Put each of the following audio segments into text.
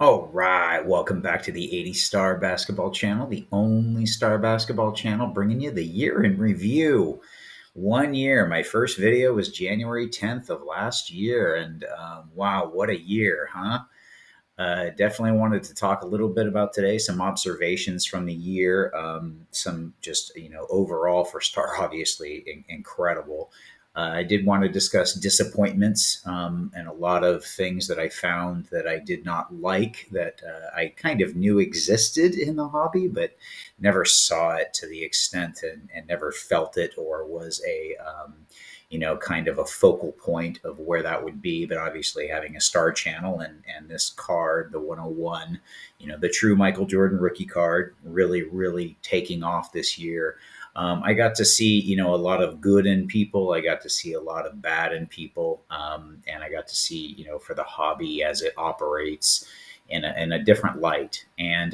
All right, welcome back to the 80 Star Basketball Channel, the only star basketball channel bringing you the year in review. 1 year. My first video was January 10th of last year, and wow, what a year, huh? Definitely wanted to talk a little bit about today, some observations from the year, some just, overall for Star, obviously incredible. I did want to discuss disappointments and a lot of things that I found that I did not like that I kind of knew existed in the hobby, but never saw it to the extent and never felt it or was kind of a focal point of where that would be. But obviously, having a star channel and this card, the 101, the true Michael Jordan rookie card, really, really taking off this year. I got to see, a lot of good in people. I got to see a lot of bad in people. And I got to see, for the hobby as it operates in a different light. And,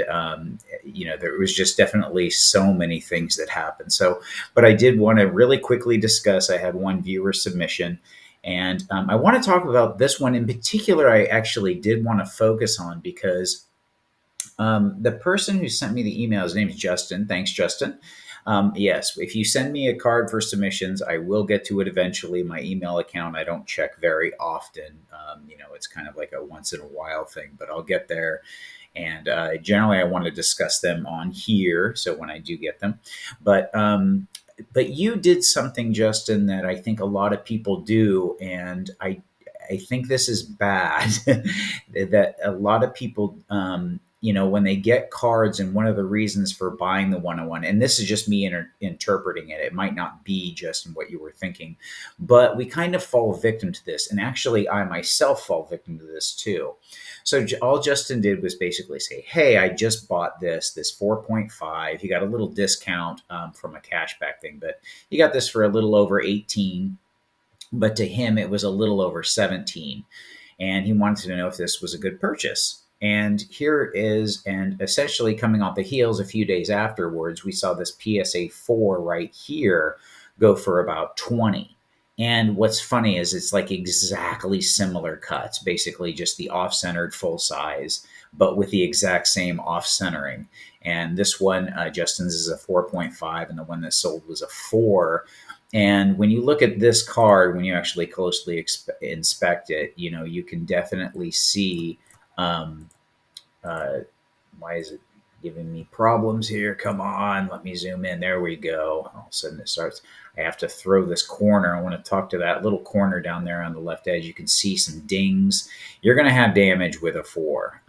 there was just definitely so many things that happened. So, but I did want to really quickly discuss. I had one viewer submission, and I want to talk about this one in particular. I actually did want to focus on because the person who sent me the email, his name is Justin. Thanks, Justin. Yes, if you send me a card for submissions, I will get to it eventually. My email account, I don't check very often. It's kind of like a once in a while thing, but I'll get there. And generally, I want to discuss them on here. So when I do get them, but you did something, Justin, that I think a lot of people do, and I think this is bad. That a lot of people, when they get cards, and one of the reasons for buying the 101, and this is just me interpreting it, it might not be just in what you were thinking, but we kind of fall victim to this. And actually, I myself fall victim to this too. So all Justin did was basically say, "Hey, I just bought this 4.5. He got a little discount from a cashback thing, but he got this for a little over 18. But to him, it was a little over 17, and he wanted to know if this was a good purchase." And here is, and essentially coming off the heels, a few days afterwards, we saw this PSA 4 right here go for about 20. And what's funny is it's like exactly similar cuts, basically just the off-centered full size, but with the exact same off-centering. And this one, Justin's, is a 4.5, and the one that sold was a 4. And when you look at this card, when you actually closely inspect it, you can definitely see. Um, uh, why is it giving me problems here? Come on, let me zoom in. There we go. All of a sudden it starts. I have to throw this corner. I want to talk to that little corner down there on the left edge. You can see some dings. You're going to have damage with a 4.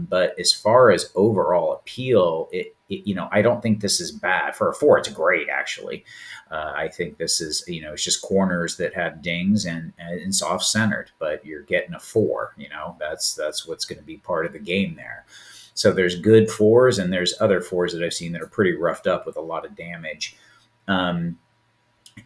But as far as overall appeal, I don't think this is bad. For a 4, it's great, actually. I think this is, it's just corners that have dings, and it's off centered, but you're getting a 4. That's what's going to be part of the game there. So there's good 4s, and there's other 4s that I've seen that are pretty roughed up with a lot of damage.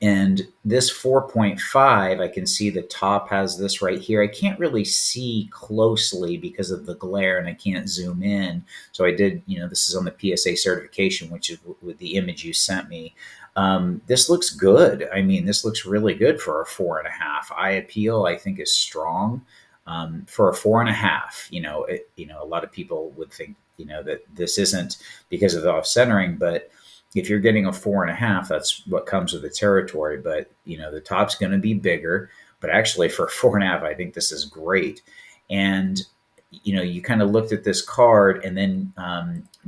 And this 4.5, I can see the top has this right here. I can't really see closely because of the glare, and I can't zoom in. So I did, this is on the PSA certification, which is with the image you sent me. This looks good. I mean, this looks really good for a 4.5. Eye appeal, I think, is strong. For a 4.5, a lot of people would think, that this isn't because of the off centering, but if you're getting a 4.5, that's what comes with the territory. But the top's going to be bigger. But actually, for a 4.5, I think this is great. And you kind of looked at this card, and then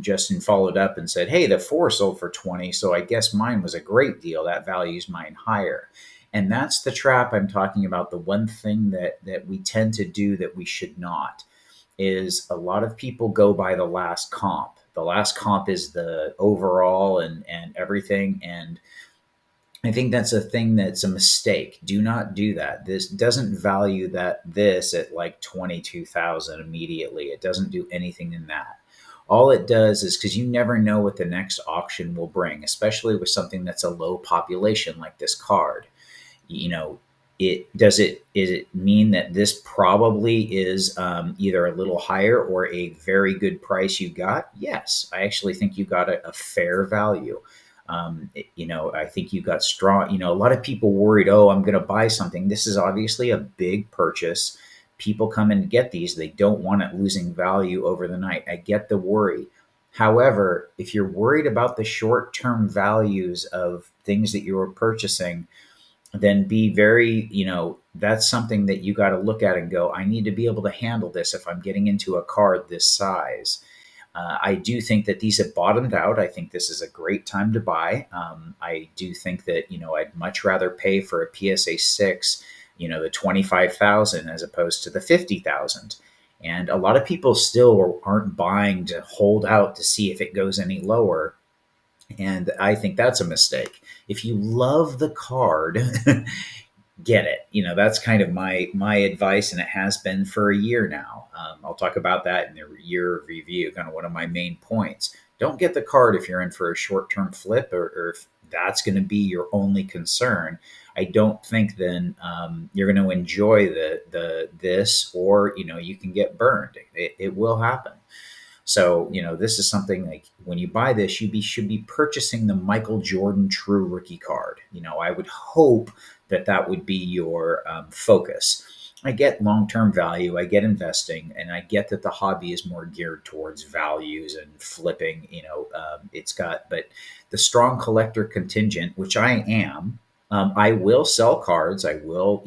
Justin followed up and said, "Hey, the 4 sold for 20, so I guess mine was a great deal. That values mine higher." And that's the trap I'm talking about. The one thing that we tend to do that we should not is a lot of people go by the last comp. The last comp is the overall and everything. And I think that's a thing that's a mistake. Do not do that. This doesn't value this at like 22,000 immediately. It doesn't do anything in that. All it does is, because you never know what the next auction will bring, especially with something that's a low population like this card. You know, is it mean that this probably is either a little higher or a very good price you got? Yes, I actually think you got a fair value. I think you got strong. A lot of people worried, oh, I'm going to buy something. This is obviously a big purchase. people come and get these, they don't want it losing value over the night. I get the worry. However, if you're worried about the short term values of things that you are purchasing, then be very, that's something that you got to look at and go, I need to be able to handle this if I'm getting into a card this size. I do think that these have bottomed out. I think this is a great time to buy. I do think that, I'd much rather pay for a PSA 6, the 25,000 as opposed to the 50,000. And a lot of people still aren't buying to hold out to see if it goes any lower. And I think that's a mistake. If you love the card, get it. That's kind of my advice, and it has been for a year now. I'll talk about that in the year review, kind of one of my main points. Don't get the card if you're in for a short-term flip, or if that's going to be your only concern. I don't think then you're going to enjoy this, or you can get burned. It will happen. So, this is something like when you buy this, should be purchasing the Michael Jordan True Rookie card. I would hope that would be your focus. I get long-term value, I get investing, and I get that the hobby is more geared towards values and flipping. But the strong collector contingent, which I am, I will sell cards. I will,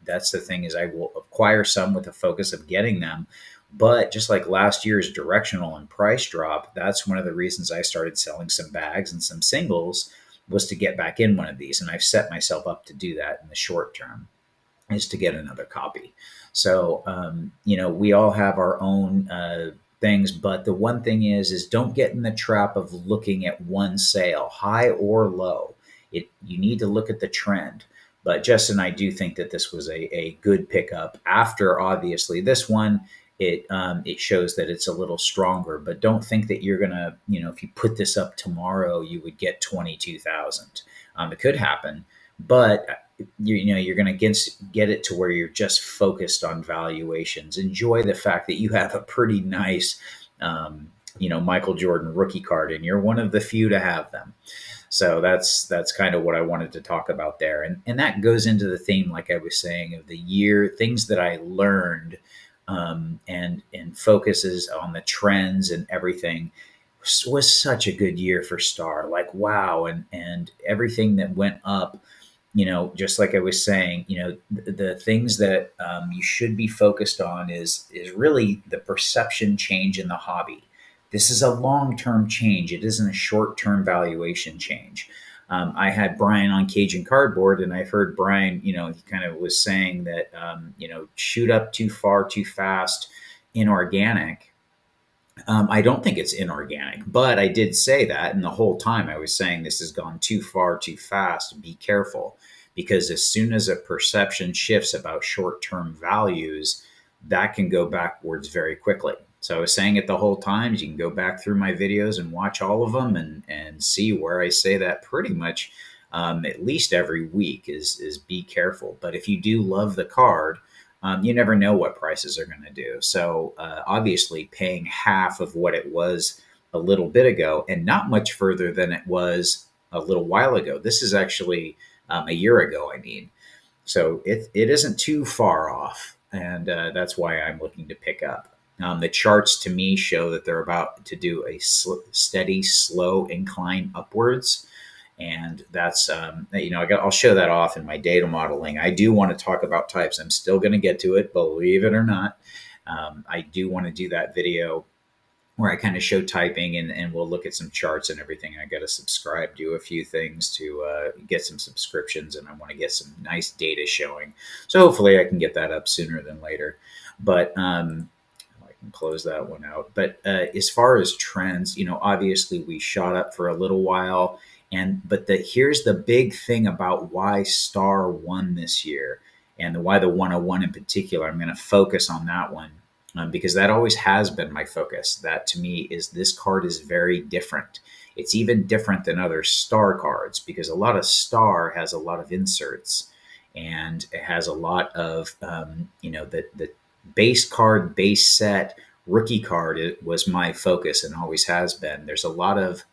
that's the thing, is I will acquire some with a focus of getting them. But just like last year's directional and price drop, that's one of the reasons I started selling some bags and some singles, was to get back in one of these. And I've set myself up to do that in the short term, is to get another copy. So, we all have our own things, but the one thing is don't get in the trap of looking at one sale, high or low. You need to look at the trend. But Justin, I do think that this was a good pickup after, obviously, this one. It shows that it's a little stronger, but don't think that you're gonna, if you put this up tomorrow, you would get 22,000. It could happen, but you're gonna get it to where you're just focused on valuations. Enjoy the fact that you have a pretty nice, Michael Jordan rookie card, and you're one of the few to have them. So that's kind of what I wanted to talk about there, and that goes into the theme, like I was saying, of the year, things that I learned. And focuses on the trends and everything. Was such a good year for Star. Like, wow. And everything that went up, just like I was saying, the things that you should be focused on is really the perception change in the hobby. This is a long-term change. It isn't a short-term valuation change. I had Brian on Cajun Cardboard, and I've heard Brian, he kind of was saying that, shoot up too far, too fast, inorganic. I don't think it's inorganic, but I did say that. And the whole time I was saying this has gone too far, too fast. Be careful, because as soon as a perception shifts about short-term values, that can go backwards very quickly. So I was saying it the whole time. You can go back through my videos and watch all of them, and see where I say that pretty much at least every week is be careful. But if you do love the card, you never know what prices are going to do. So obviously paying half of what it was a little bit ago, and not much further than it was a little while ago. This is actually a year ago, I mean. So it isn't too far off, and that's why I'm looking to pick up. The charts to me show that they're about to do a steady, slow incline upwards. And that's, I'll show that off in my data modeling. I do want to talk about types. I'm still going to get to it, believe it or not. I do want to do that video where I kind of show typing, and we'll look at some charts and everything. I got to subscribe, do a few things to get some subscriptions, and I want to get some nice data showing. So hopefully I can get that up sooner than later. But close that one out. But as far as trends, obviously we shot up for a little while, but here's the big thing about why Star won this year, and why the 101 in particular. I'm going to focus on that one because that always has been my focus. That to me is, this card is very different. It's even different than other Star cards, because a lot of Star has a lot of inserts, and it has a lot of the base card, base set, rookie card. It was my focus and always has been. There's a lot of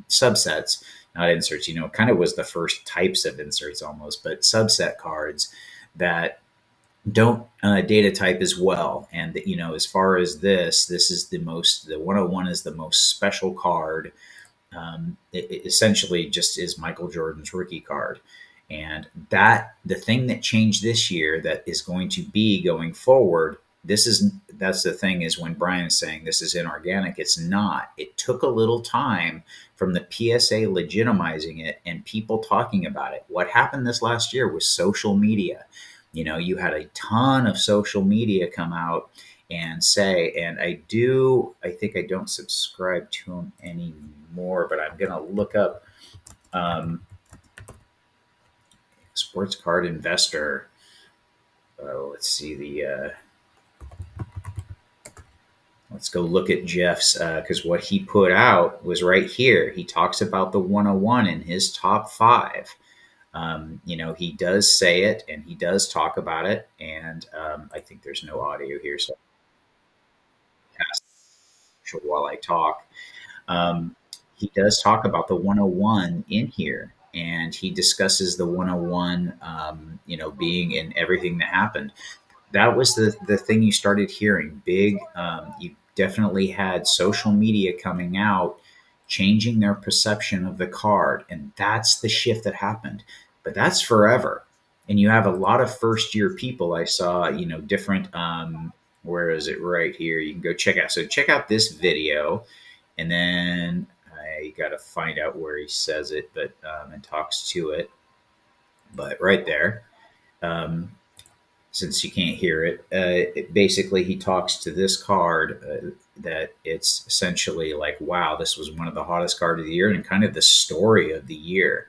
subsets, not inserts. It kind of was the first types of inserts almost, but subset cards that don't data type as well. And as far as this is the 101 is the most special card. It essentially just is Michael Jordan's rookie card. And that the thing that changed this year that is going to be going forward, that's the thing, is when Brian is saying this is inorganic, it's not. It took a little time from the PSA legitimizing it and people talking about it. What happened this last year was social media. You had a ton of social media come out and say, and I think I don't subscribe to them anymore, but I'm going to look up sports card investor. Let's see let's go look at Jeff's, because what he put out was right here. He talks about the 101 in his top five. He does say it and he does talk about it. And I think there's no audio here, so I'll pass while I talk. Um, he does talk about the 101 in here, and he discusses the 101, being in everything that happened. That was the thing you started hearing big. You definitely had social media coming out, changing their perception of the card, and that's the shift that happened. But that's forever. And you have a lot of first year people. I saw, different. Where is it? Right here. You can go check out. So check out this video, and then I got to find out where he says it, but and talks to it. But right there. Um, since you can't hear basically he talks to this card, that it's essentially like, wow, this was one of the hottest cards of the year and kind of the story of the year.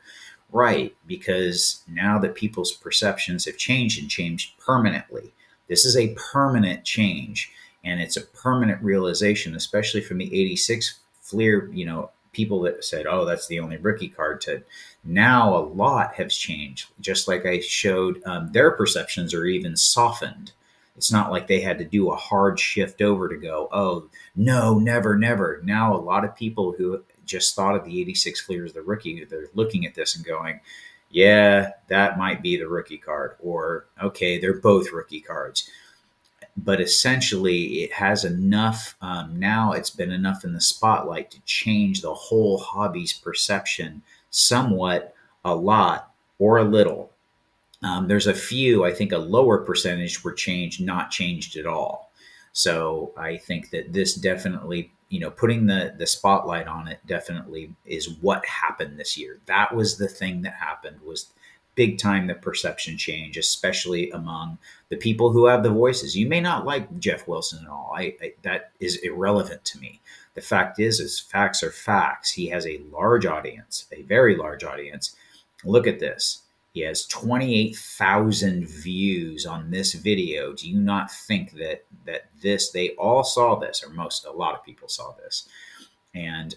Right, because now that people's perceptions have changed and changed permanently. This is a permanent change, and it's a permanent realization, especially from the 86 Fleer, people that said, oh, that's the only rookie card, to now a lot has changed. Just like I showed, their perceptions are even softened. It's not like they had to do a hard shift over to go, oh, no, never, never. Now, a lot of people who just thought of the 86 Fleer as the rookie, they're looking at this and going, yeah, that might be the rookie card. Or, okay, they're both rookie cards. But essentially, it has enough, now it's been enough in the spotlight to change the whole hobby's perception somewhat, a lot, or a little. There's a few, I think a lower percentage were changed, not changed at all. So I think that this definitely, putting the spotlight on it definitely is what happened this year. That was the thing that happened, was big time the perception change, especially among the people who have the voices. You may not like Jeff Wilson at all. That is irrelevant to me. The fact is facts are facts. He has a large audience, a very large audience. Look at this. He has 28,000 views on this video. Do you not think that they all saw this, or a lot of people saw this? And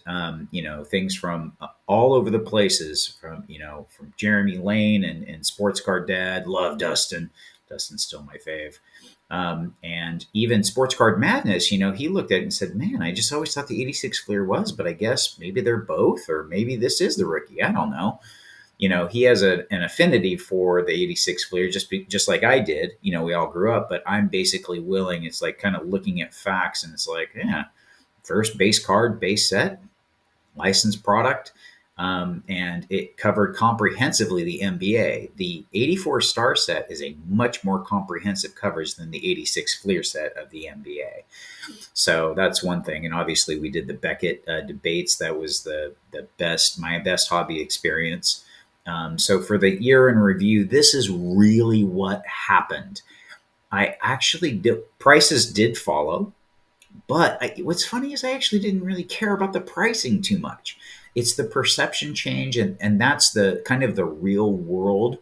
things from all over the places, from Jeremy Lane and Sports Card Dad. Love Dustin. Dustin's still my fave. And even Sports Card Madness, he looked at it and said, man, I just always thought the 86 Fleer was, but I guess maybe they're both, or maybe this is the rookie. I don't know. He has an affinity for the 86 Fleer, just like I did. We all grew up, but I'm basically willing. It's like kind of looking at facts, and it's like, yeah, first base card, base set, licensed product. And it covered comprehensively the NBA. The 84 star set is a much more comprehensive coverage than the 86 Fleer set of the NBA. So that's one thing. And obviously, we did the Beckett debates. That was my best hobby experience. So for the year in review, this is really what happened. Prices did follow, but what's funny is I actually didn't really care about the pricing too much. It's the perception change, and that's the kind of the real world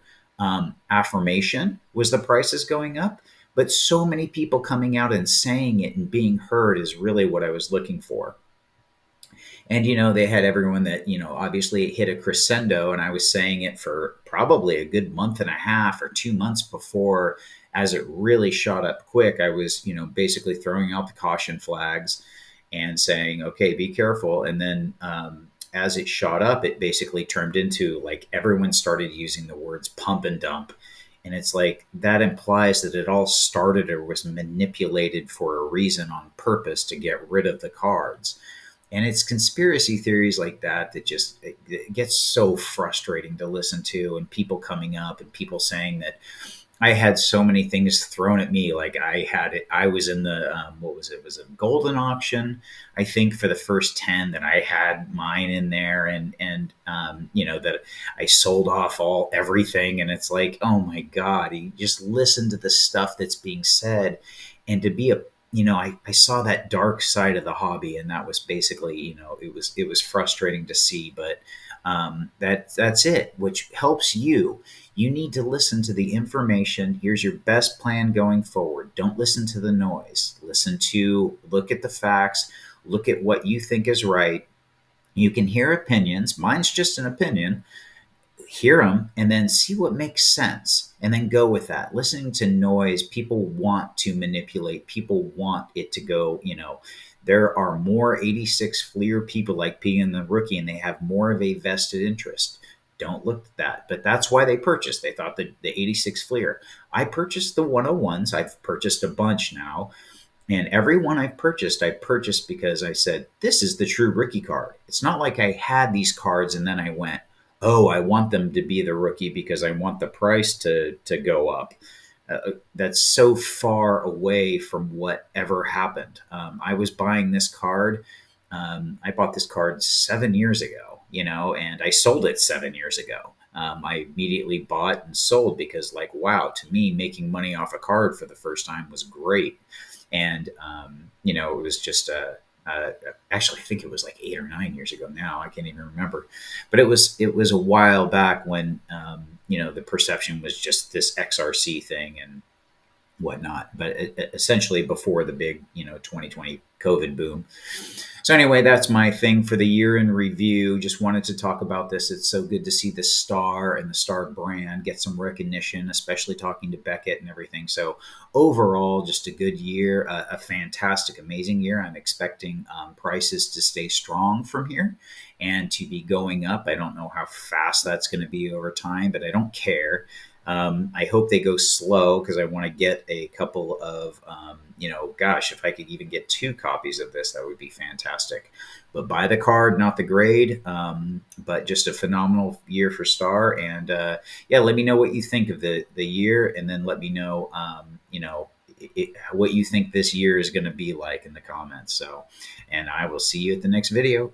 affirmation, was the prices going up. But so many people coming out and saying it and being heard is really what I was looking for. And, they had everyone that, obviously it hit a crescendo. And I was saying it for probably a good month and a half or 2 months before, as it really shot up quick. I was, basically throwing out the caution flags and saying, okay, be careful. And then as it shot up, it basically turned into like everyone started using the words pump and dump. And it's like that implies that it all started or was manipulated for a reason on purpose to get rid of the cards. And it's conspiracy theories like that that just it gets so frustrating to listen to, and people coming up and people saying that I had so many things thrown at me. Like I had it, I was in the what was it? It was a golden auction, I think, for the first 10 that I had mine in there, and you know that I sold off all everything, and it's like, oh my god, you just listen to the stuff that's being said, and to be a I saw that dark side of the hobby, and that was basically, it was frustrating to see, but that's it, which helps you. You need to listen to the information. Here's your best plan going forward. Don't listen to the noise. Look at the facts, look at what you think is right. You can hear opinions. Mine's just an opinion. Hear them and then see what makes sense and then go with that. Listening to noise, people want to manipulate, people want it to go, there are more 86 Fleer people like being the rookie, and they have more of a vested interest. Don't look at that. But that's why they purchased. They thought that the 86 Fleer. I purchased the 101s. I've purchased a bunch now. And every one I purchased because I said, this is the true rookie card. It's not like I had these cards and then I went, oh, I want them to be the rookie because I want the price to go up. That's so far away from what ever happened. I was buying this card. I bought this card 7 years ago, and I sold it 7 years ago. I immediately bought and sold because, like, wow, to me, making money off a card for the first time was great. And, it was just actually, I think it was like 8 or 9 years ago now. I can't even remember, but it was a while back when, the perception was just this XRC thing and whatnot, but essentially before the big, 2020 COVID boom. So anyway, that's my thing for the year in review. Just wanted to talk about this. It's so good to see the Star and the Star brand get some recognition, especially talking to Beckett and everything. So overall, just a good year, a fantastic, amazing year. I'm expecting prices to stay strong from here and to be going up. I don't know how fast that's going to be over time, but I don't care. I hope they go slow because I want to get a couple of, gosh, if I could even get 2 copies of this, that would be fantastic. But buy the card, not the grade. But just a phenomenal year for Star. And yeah, let me know what you think of the year, and then let me know, what you think this year is going to be like in the comments. So, and I will see you at the next video.